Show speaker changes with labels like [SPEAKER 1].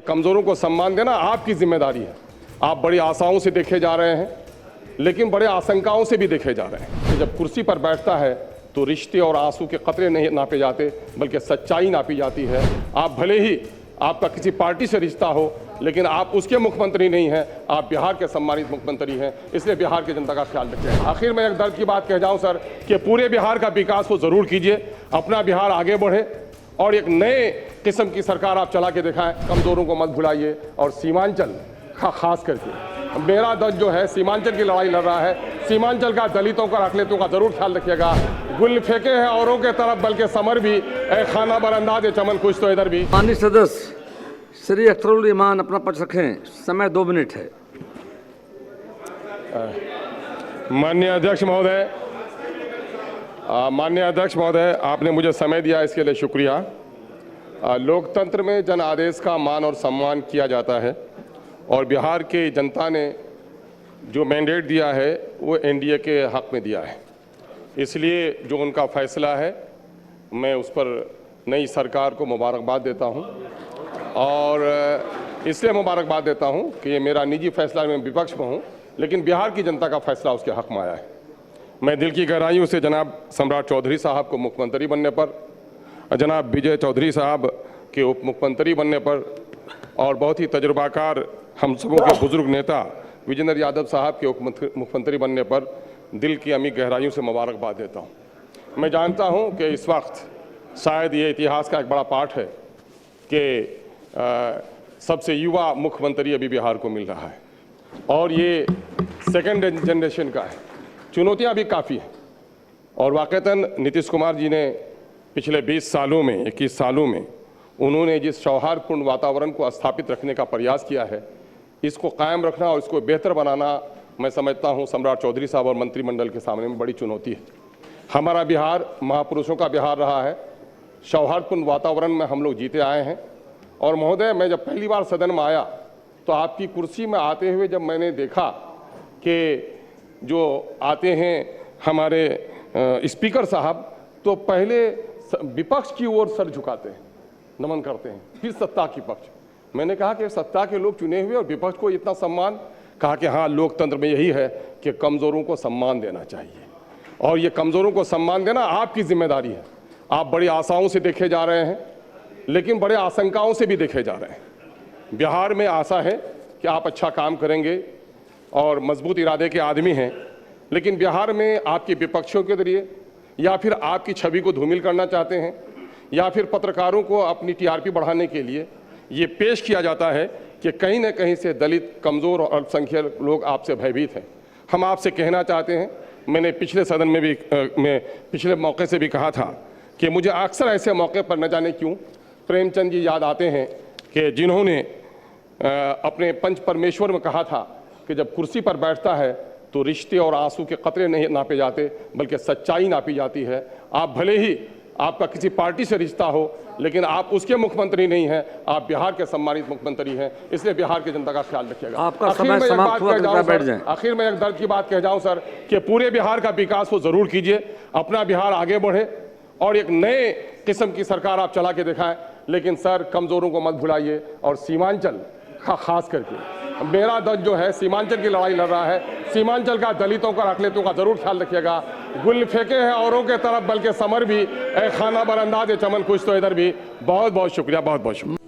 [SPEAKER 1] कमज़ोरों को सम्मान देना आपकी जिम्मेदारी है। आप बड़ी आशाओं से देखे जा रहे हैं, लेकिन बड़े आशंकाओं से भी देखे जा रहे हैं कि जब कुर्सी पर बैठता है तो रिश्ते और आंसू के कतरे नहीं नापे जाते, बल्कि सच्चाई नापी जाती है। आप भले ही आपका किसी पार्टी से रिश्ता हो, लेकिन आप उसके मुख्यमंत्री नहीं हैं, आप बिहार के सम्मानित मुख्यमंत्री हैं, इसलिए बिहार की जनता का ख्याल रखें। आखिर में एक दर्द की बात कह जाऊं सर कि पूरे बिहार का विकास को ज़रूर कीजिए, अपना बिहार आगे बढ़े और एक नए किस्म की सरकार आप चला के दिखाएं। कमज़ोरों को मत भुलाइए और सीमांचल खास करके मेरा दर्द जो है सीमांचल की लड़ाई लड़ रहा है, सीमांचल का दलितों का अकलियतों का जरूर ख्याल रखिएगा। गुल फेंके हैं औरों के तरफ, बल्कि समर भी खाना बरंदाज चमन कुछ तो इधर भी।
[SPEAKER 2] माननीय सदस्य श्री अख्तरुल ईमान अपना पक्ष रखें, समय 2 मिनट है।
[SPEAKER 1] माननीय अध्यक्ष महोदय, आपने मुझे समय दिया, इसके लिए शुक्रिया। लोकतंत्र में जन आदेश का मान और सम्मान किया जाता है और बिहार के जनता ने जो मैंडेट दिया है वो एनडीए के हक में दिया है, इसलिए जो उनका फैसला है मैं उस पर नई सरकार को मुबारकबाद देता हूं और इसलिए मुबारकबाद देता हूं कि ये मेरा निजी फैसला, मैं विपक्ष में हूं, लेकिन बिहार की जनता का फैसला उसके हक में आया है। मैं दिल की गहराइयों से जनाब सम्राट चौधरी साहब को मुख्यमंत्री बनने पर, जनाब विजय चौधरी साहब के उप मुख्यमंत्री बनने पर और बहुत ही तजुर्बाकार हम सबों के बुजुर्ग नेता विजेंद्र यादव साहब के उप मुख्यमंत्री बनने पर दिल की अमीर गहराइयों से मुबारकबाद देता हूं। मैं जानता हूं कि इस वक्त शायद ये इतिहास का एक बड़ा पाठ है कि सबसे युवा मुख्यमंत्री अभी बिहार को मिल रहा है और ये सेकेंड जनरेशन का है। चुनौतियां भी काफ़ी हैं और वाक़ईतन नीतीश कुमार जी ने पिछले 20 सालों में 21 सालों में उन्होंने जिस सौहार्दपूर्ण वातावरण को स्थापित रखने का प्रयास किया है, इसको कायम रखना और इसको बेहतर बनाना मैं समझता हूं सम्राट चौधरी साहब और मंत्रिमंडल के सामने में बड़ी चुनौती है। हमारा बिहार महापुरुषों का बिहार रहा है, सौहार्दपूर्ण वातावरण में हम लोग जीते आए हैं। और महोदय, मैं जब पहली बार सदन में आया तो आपकी कुर्सी में आते हुए जब मैंने देखा कि जो आते हैं हमारे स्पीकर साहब, तो पहले विपक्ष की ओर सर झुकाते हैं, नमन करते हैं, फिर सत्ता की पक्ष। मैंने कहा कि सत्ता के लोग चुने हुए और विपक्ष को इतना सम्मान, कहा कि हाँ, लोकतंत्र में यही है कि कमज़ोरों को सम्मान देना चाहिए और ये कमज़ोरों को सम्मान देना आपकी जिम्मेदारी है। आप बड़ी आशाओं से देखे जा रहे हैं, लेकिन बड़े आशंकाओं से भी देखे जा रहे हैं। बिहार में आशा है कि आप अच्छा काम करेंगे और मजबूत इरादे के आदमी हैं, लेकिन बिहार में आपके विपक्षियों के जरिए या फिर आपकी छवि को धूमिल करना चाहते हैं या फिर पत्रकारों को अपनी टीआरपी बढ़ाने के लिए ये पेश किया जाता है कि कहीं न कहीं से दलित, कमज़ोर और अल्पसंख्यक लोग आपसे भयभीत हैं। हम आपसे कहना चाहते हैं, मैंने पिछले सदन में भी पिछले मौके से भी कहा था कि मुझे अक्सर ऐसे मौके पर न जाने क्यों प्रेमचंद जी याद आते हैं कि जिन्होंने अपने पंच परमेश्वर में कहा था कि जब कुर्सी पर बैठता है तो रिश्ते और आंसू के कतरे नहीं नापे जाते, बल्कि सच्चाई नापी जाती है। आप भले ही आपका किसी पार्टी से रिश्ता हो, लेकिन आप उसके मुख्यमंत्री नहीं हैं, आप बिहार के सम्मानित मुख्यमंत्री हैं, इसलिए बिहार की जनता का ख्याल रखिएगा।
[SPEAKER 2] आखिर में
[SPEAKER 1] एक दर्द की बात कह जाऊं सर कि पूरे बिहार का विकास को जरूर कीजिए, अपना बिहार आगे बढ़े और एक नए किस्म की सरकार आप चला के दिखाएं। लेकिन सर, कमज़ोरों को मत भुलाइए और सीमांचल खास करके मेरा दर्द जो है सीमांचल की लड़ाई लड़ रहा है, सीमांचल का दलितों का अकलियतों का जरूर ख्याल रखिएगा। गुल फेंके हैं औरों के तरफ, बल्कि समर भी खाना बरंदाज चमन कुछ तो इधर भी। बहुत बहुत शुक्रिया, बहुत बहुत शुक्रिया।